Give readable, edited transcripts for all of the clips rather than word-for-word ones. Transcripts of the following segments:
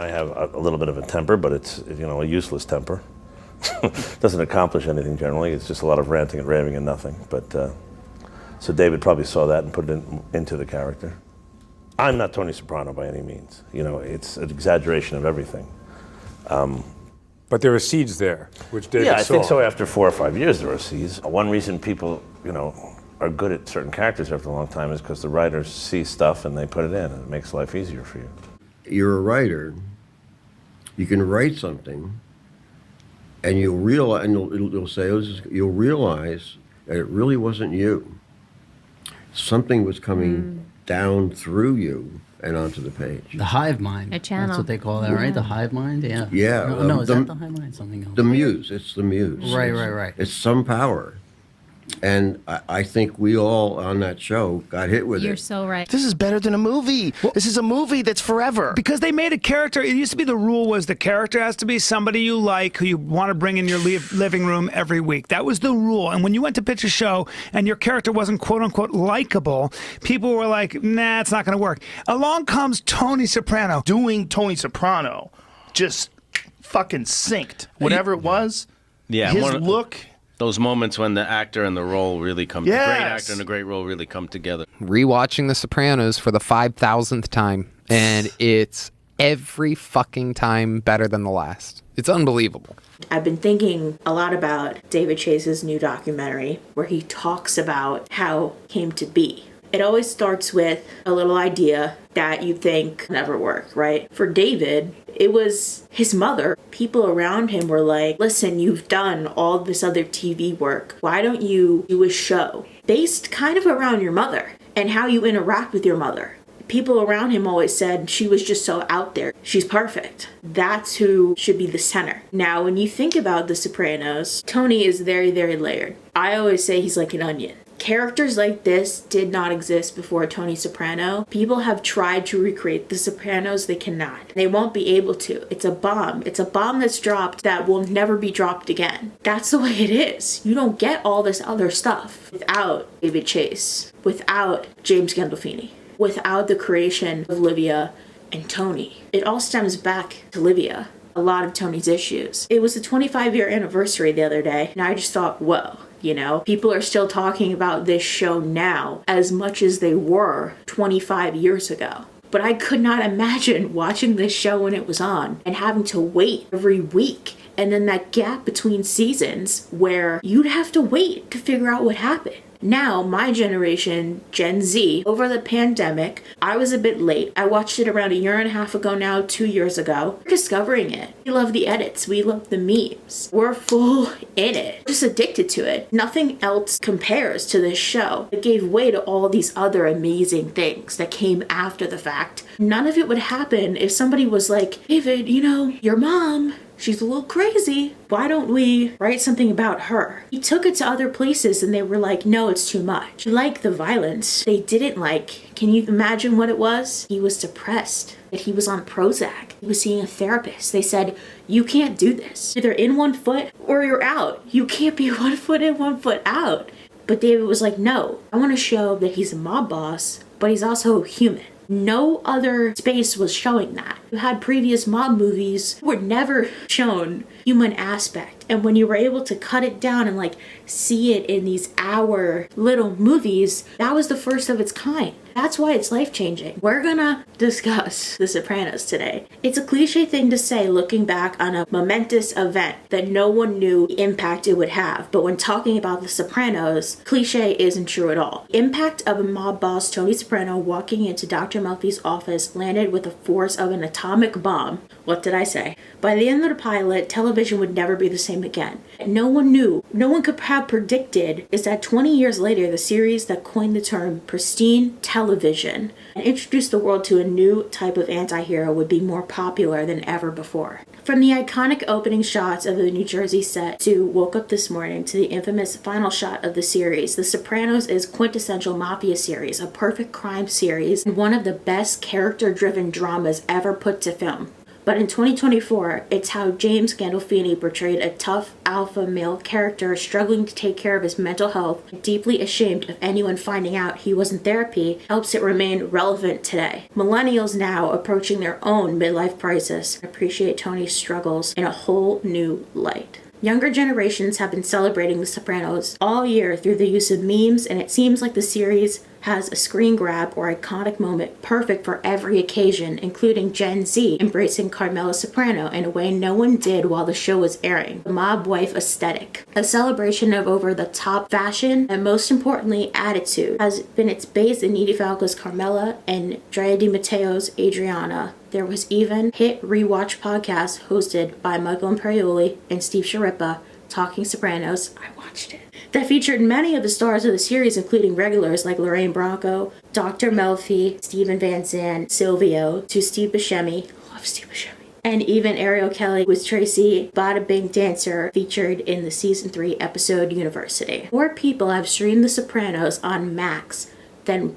I have a little bit of a temper, but it's, a useless temper. Doesn't accomplish anything generally. It's just a lot of ranting and raving and nothing. But so David probably saw that and put it into the character. I'm not Tony Soprano by any means. It's an exaggeration of everything. But there are seeds there, which David saw. Yeah, I think so. After 4 or 5 years, there are seeds. One reason people, are good at certain characters after a long time is because the writers see stuff and they put it in, and it makes life easier for you. You're a writer. You can write something, and you'll realize, and you'll say, you'll realize that it really wasn't you. Something was coming down through you and onto the page. The hive mind. A channel. That's what they call that, right? The hive mind? Yeah. Yeah. No, is that the hive mind? Something else. The muse. It's the muse. Right. It's some power. And I think we all on that show got hit with it. You're so right. This is better than a movie. This is a movie that's forever. Because they made a character. It used to be the rule was the character has to be somebody you like, who you want to bring in your living room every week. That was the rule. And when you went to pitch a show and your character wasn't quote-unquote likable, people were like, nah, it's not going to work. Along comes Tony Soprano. Doing Tony Soprano just fucking synced. Whatever it was, his look... Those moments when the actor and the role really come together. The great actor and the great role really come together. Rewatching The Sopranos for the 5,000th time, and it's every fucking time better than the last. It's unbelievable. I've been thinking a lot about David Chase's new documentary where he talks about how it came to be. It always starts with a little idea that you think never work, right? For David, it was his mother. People around him were like, listen, you've done all this other TV work. Why don't you do a show based kind of around your mother and how you interact with your mother? People around him always said she was just so out there. She's perfect. That's who should be the center. Now, when you think about The Sopranos, Tony is very, very layered. I always say he's like an onion. Characters like this did not exist before Tony Soprano. People have tried to recreate The Sopranos. They cannot. They won't be able to. It's a bomb. It's a bomb that's dropped that will never be dropped again. That's the way it is. You don't get all this other stuff without David Chase, without James Gandolfini, without the creation of Livia and Tony. It all stems back to Livia. A lot of Tony's issues. It was the 25-year anniversary the other day, and I just thought, whoa. People are still talking about this show now as much as they were 25 years ago. But I could not imagine watching this show when it was on and having to wait every week. And then that gap between seasons where you'd have to wait to figure out what happened. Now, my generation, Gen Z, over the pandemic, I was a bit late. I watched it around 1.5 years ago now, 2 years ago. We're discovering it. We love the edits. We love the memes. We're full in it. Just addicted to it. Nothing else compares to this show. It gave way to all these other amazing things that came after the fact. None of it would happen if somebody was like, David, your mom... she's a little crazy. Why don't we write something about her? He took it to other places and they were like, no, it's too much. Like the violence, they didn't like. Can you imagine what it was? He was depressed. That he was on Prozac. He was seeing a therapist. They said, you can't do this. Either in 1 foot or you're out. You can't be 1 foot in, 1 foot out. But David was like, no, I want to show that he's a mob boss, but he's also human. No other space was showing that. You had previous mob movies were never shown human aspect. And when you were able to cut it down and see it in these hour little movies, that was the first of its kind. That's why it's life-changing. We're gonna discuss The Sopranos today. It's a cliche thing to say looking back on a momentous event that no one knew the impact it would have. But when talking about The Sopranos, cliche isn't true at all. Impact of a mob boss, Tony Soprano, walking into Dr. Melfi's office landed with the force of an atomic bomb. What did I say? By the end of the pilot, television would never be the same again. No one knew, no one could have predicted is that 20 years later, the series that coined the term pristine television and introduced the world to a new type of anti-hero would be more popular than ever before. From the iconic opening shots of the New Jersey set to Woke Up This Morning to the infamous final shot of the series, The Sopranos is quintessential mafia series, a perfect crime series, and one of the best character-driven dramas ever put to film. But in 2024, it's how James Gandolfini portrayed a tough alpha male character struggling to take care of his mental health, deeply ashamed of anyone finding out he was in therapy, helps it remain relevant today. Millennials now approaching their own midlife crisis appreciate Tony's struggles in a whole new light. Younger generations have been celebrating The Sopranos all year through the use of memes, and it seems like the series has a screen grab or iconic moment perfect for every occasion, including Gen Z embracing Carmela Soprano in a way no one did while the show was airing. The mob wife aesthetic, a celebration of over-the-top fashion, and most importantly, attitude, has been its base in Edie Falco's Carmela and Drea Di Matteo's Adriana. There was even hit rewatch podcast hosted by Michael Imperioli and Steve Sciarippa, Talking Sopranos. I watched it. That featured many of the stars of the series, including regulars like Lorraine Bracco, Dr. Melfi, Steven Van Zandt, Silvio, to Steve Buscemi. Love Steve Buscemi. And even Ariel Kelly with Tracy, Bada Bing Dancer, featured in the season 3 episode University. More people have streamed The Sopranos on Max than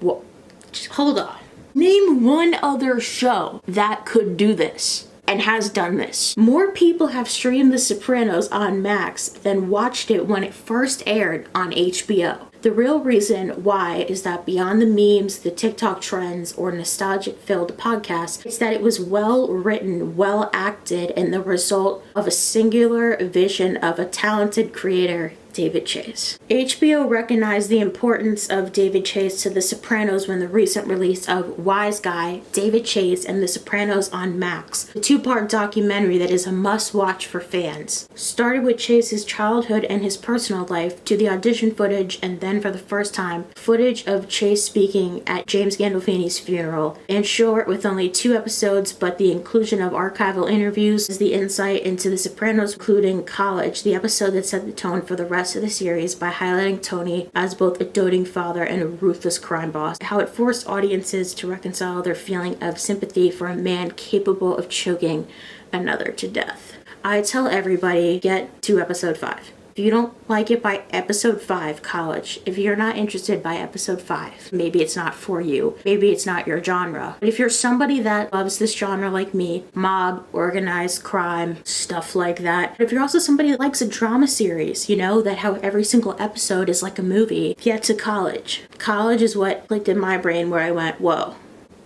hold on. Name one other show that could do this and has done this. More people have streamed The Sopranos on Max than watched it when it first aired on HBO. The real reason why is that beyond the memes, the TikTok trends, or nostalgic-filled podcasts, it's that it was well written, well acted, and the result of a singular vision of a talented creator, David Chase. HBO recognized the importance of David Chase to The Sopranos when the recent release of Wise Guy, David Chase, and The Sopranos on Max, a 2-part documentary that is a must-watch for fans. Started with Chase's childhood and his personal life, to the audition footage, and then for the first time, footage of Chase speaking at James Gandolfini's funeral. In short, with only 2 episodes, but the inclusion of archival interviews is the insight into The Sopranos, including College, the episode that set the tone for the rest of the series by highlighting Tony as both a doting father and a ruthless crime boss, how it forced audiences to reconcile their feeling of sympathy for a man capable of choking another to death. I tell everybody, get to episode 5. If you don't like it by episode 5, College, if you're not interested by episode 5, maybe it's not for you. Maybe it's not your genre. But if you're somebody that loves this genre like me, mob, organized crime, stuff like that. If you're also somebody that likes a drama series, you know, that how every single episode is like a movie, get to College. College is what clicked in my brain where I went, whoa.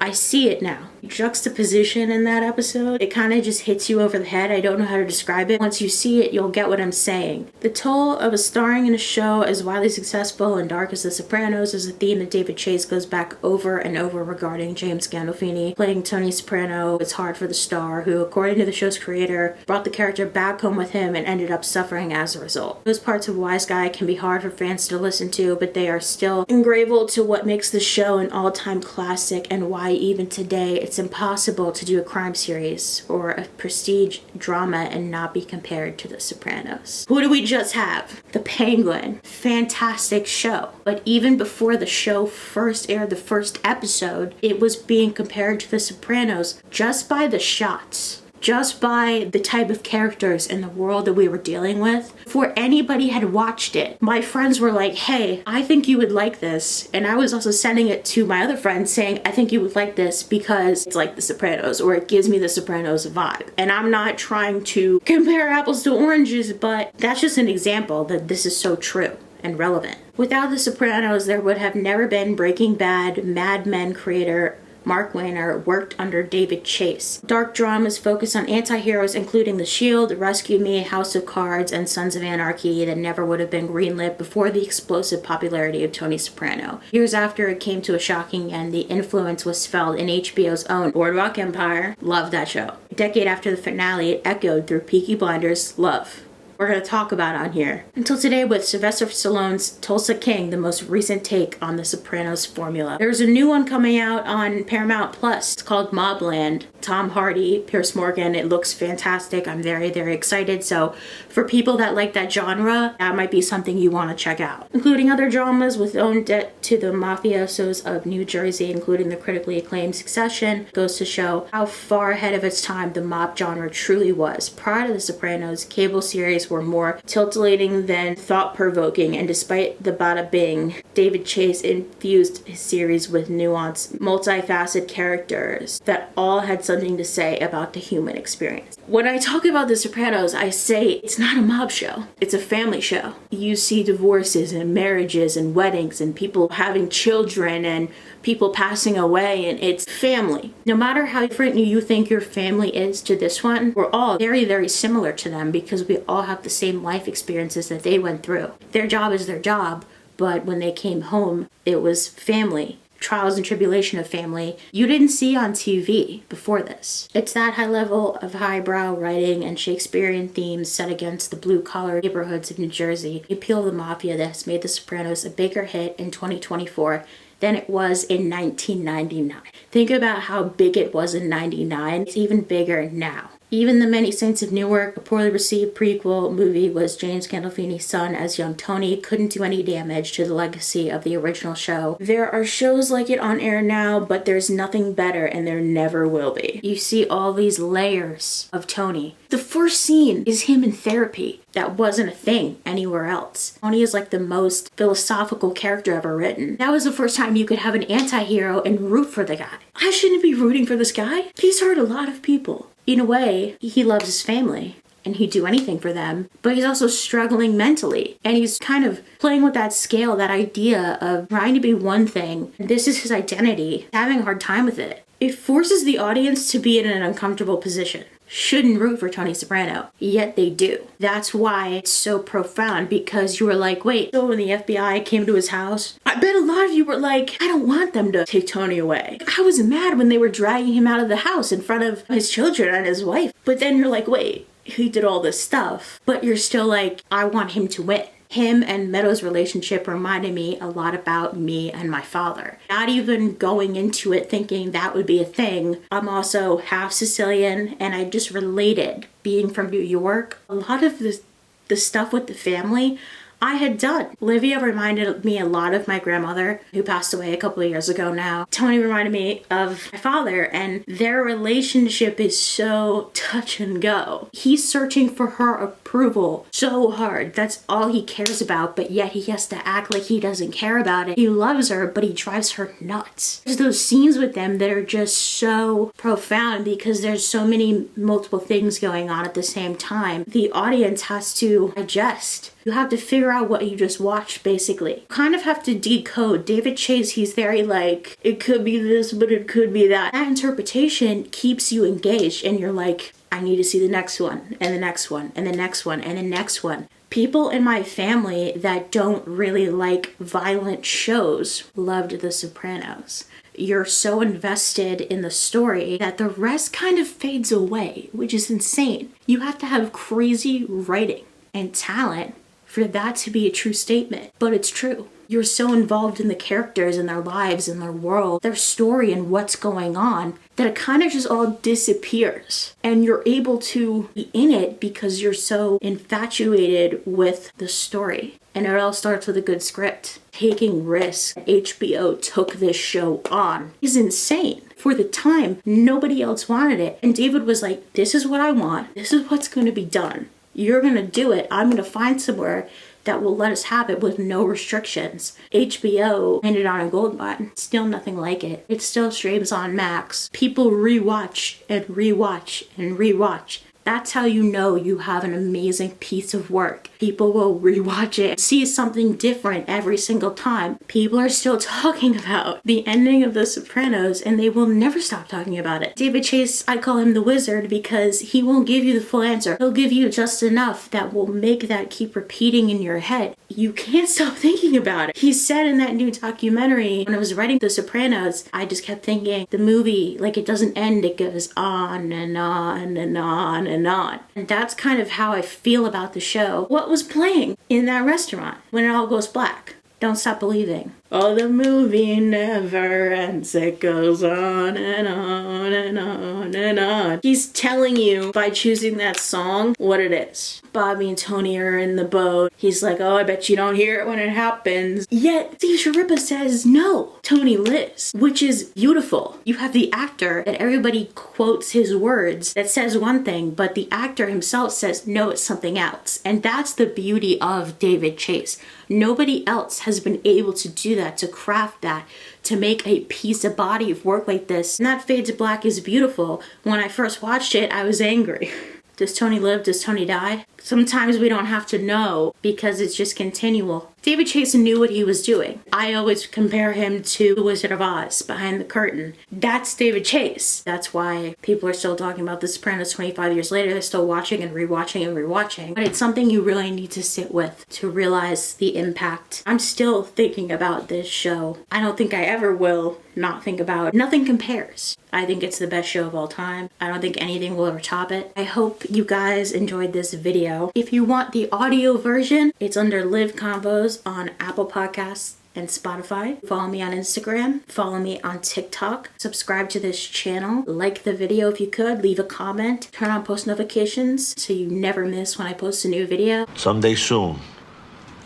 I see it now. Juxtaposition in that episode, it kind of just hits you over the head. I don't know how to describe it. Once you see it, you'll get what I'm saying. The toll of a starring in a show as widely successful and dark as The Sopranos is a theme that David Chase goes back over and over regarding James Gandolfini. Playing Tony Soprano, it's hard for the star, who, according to the show's creator, brought the character back home with him and ended up suffering as a result. Those parts of Wise Guy can be hard for fans to listen to, but they are still engraved to what makes the show an all-time classic and why even today it's impossible to do a crime series or a prestige drama and not be compared to The Sopranos. Who do we just have? The Penguin. Fantastic show. But even before the show first aired the first episode, it was being compared to The Sopranos just by the shots. Just by the type of characters in the world that we were dealing with. Before anybody had watched it, my friends were like, hey, I think you would like this. And I was also sending it to my other friends saying, I think you would like this because it's like The Sopranos, or it gives me The Sopranos vibe. And I'm not trying to compare apples to oranges, but that's just an example that this is so true and relevant. Without The Sopranos, there would have never been Breaking Bad, Mad Men creator Mark Weiner worked under David Chase. Dark dramas focus on anti-heroes including The Shield, Rescue Me, House of Cards, and Sons of Anarchy that never would have been greenlit before the explosive popularity of Tony Soprano. Years after it came to a shocking end, the influence was felt in HBO's own Boardwalk Empire. Love that show. A decade after the finale, it echoed through Peaky Blinders. Love. We're going to talk about on here. Until today with Sylvester Stallone's Tulsa King, the most recent take on the Sopranos formula. There's a new one coming out on Paramount Plus. It's called Mobland. Tom Hardy, Pierce Morgan. It looks fantastic. I'm very, very excited. So for people that like that genre, that might be something you want to check out. Including other dramas with own debt to the mafiosos of New Jersey, including the critically acclaimed Succession, goes to show how far ahead of its time the mob genre truly was. Prior to The Sopranos, cable series were more titillating than thought-provoking, and despite the bada bing, David Chase infused his series with nuanced, multifaceted characters that all had something to say about the human experience. When I talk about The Sopranos, I say it's not a mob show. It's a family show. You see divorces and marriages and weddings and people having children and people passing away, and it's family. No matter how different you think your family is to this one, we're all very, very similar to them because we all have the same life experiences that they went through. Their job is their job, but when they came home, it was family. Trials and tribulation of family you didn't see on TV before this. It's that high level of highbrow writing and Shakespearean themes set against the blue-collar neighborhoods of New Jersey. The appeal of the mafia that has made The Sopranos a bigger hit in 2024 than it was in 1999. Think about how big it was in 99. It's even bigger now. Even The Many Saints of Newark, a poorly received prequel movie, was James Gandolfini's son as young Tony, couldn't do any damage to the legacy of the original show. There are shows like it on air now, but there's nothing better, and there never will be. You see all these layers of Tony. The first scene is him in therapy. That wasn't a thing anywhere else. Tony is like the most philosophical character ever written. That was the first time you could have an anti-hero and root for the guy. I shouldn't be rooting for this guy. He's hurt a lot of people. In a way, he loves his family and he'd do anything for them, but he's also struggling mentally. And he's kind of playing with that scale, that idea of trying to be one thing. This is his identity, having a hard time with it. It forces the audience to be in an uncomfortable position. Shouldn't root for Tony Soprano, yet they do. That's why it's so profound, because you were like, wait, so when the FBI came to his house, I bet a lot of you were like, I don't want them to take Tony away. I was mad when they were dragging him out of the house in front of his children and his wife. But then you're like, wait, he did all this stuff, but you're still like, I want him to win. Him and Meadow's relationship reminded me a lot about me and my father. Not even going into it thinking that would be a thing. I'm also half Sicilian, and I just related being from New York. A lot of the stuff with the family I had done. Olivia reminded me a lot of my grandmother, who passed away a couple of years ago now. Tony reminded me of my father, and their relationship is so touch and go. He's searching for her approval so hard. That's all he cares about, but yet he has to act like he doesn't care about it. He loves her, but he drives her nuts. There's those scenes with them that are just so profound because there's so many multiple things going on at the same time. The audience has to digest. You have to figure out what you just watched, basically. You kind of have to decode. David Chase, he's very like, it could be this, but it could be that. That interpretation keeps you engaged, and you're like, I need to see the next one, and the next one, and the next one, and the next one. People in my family that don't really like violent shows loved The Sopranos. You're so invested in the story that the rest kind of fades away, which is insane. You have to have crazy writing and talent for that to be a true statement, but it's true. You're so involved in the characters and their lives and their world, their story and what's going on, that it kind of just all disappears. And you're able to be in it because you're so infatuated with the story. And it all starts with a good script. Taking risks. HBO took this show on is insane. For the time, nobody else wanted it. And David was like, this is what I want. This is what's going to be done. You're going to do it. I'm going to find somewhere that will let us have it with no restrictions. HBO landed on a gold mine. Still nothing like it. It still streams on Max. People rewatch and rewatch and rewatch. That's how you know you have an amazing piece of work. People will rewatch it, see something different every single time. People are still talking about the ending of The Sopranos, and they will never stop talking about it. David Chase, I call him the wizard because he won't give you the full answer. He'll give you just enough that will make that keep repeating in your head. You can't stop thinking about it. He said in that new documentary, when I was writing The Sopranos, I just kept thinking, the movie, like it doesn't end, it goes on and on and on and on. And that's kind of how I feel about the show. What was playing in that restaurant when it all goes black? Don't Stop Believing. Oh, the movie never ends. It goes on and on and on and on. He's telling you by choosing that song what it is. Bobby and Tony are in the boat. He's like, oh, I bet you don't hear it when it happens. Yet Steve Sharippa says, no, Tony lives, which is beautiful. You have the actor that everybody quotes his words that says one thing, but the actor himself says, no, it's something else. And that's the beauty of David Chase. Nobody else has been able to do that, to craft that, to make a piece, a body of work like this. And that Fade to Black is beautiful. When I first watched it, I was angry. Does Tony live? Does Tony die? Sometimes we don't have to know because it's just continual. David Chase knew what he was doing. I always compare him to The Wizard of Oz, Behind the Curtain. That's David Chase. That's why people are still talking about The Sopranos 25 years later. They're still watching and rewatching and rewatching. But it's something you really need to sit with to realize the impact. I'm still thinking about this show. I don't think I ever will not think about it. Nothing compares. I think it's the best show of all time. I don't think anything will ever top it. I hope you guys enjoyed this video. If you want the audio version, it's under Live Combos on Apple Podcasts and Spotify. Follow me on Instagram. Follow me on TikTok. Subscribe to this channel. Like the video if you could. Leave a comment. Turn on post notifications so you never miss when I post a new video. Someday soon,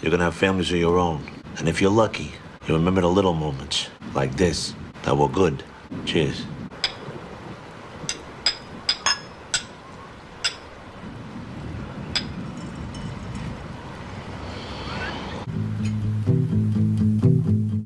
you're gonna have families of your own. And if you're lucky, you'll remember the little moments like this that were good. Cheers.